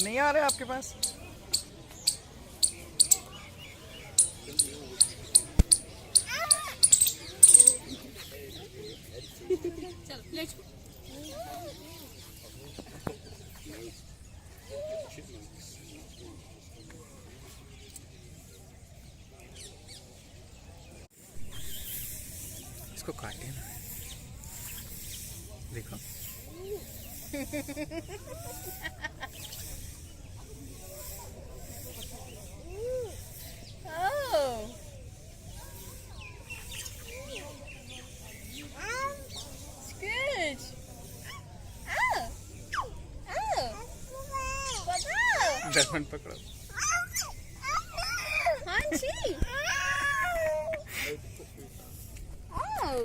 नहीं आ रहे आपके पास? चल ले इसको काटे ना, देखो। good. दर्पण पकड़ो।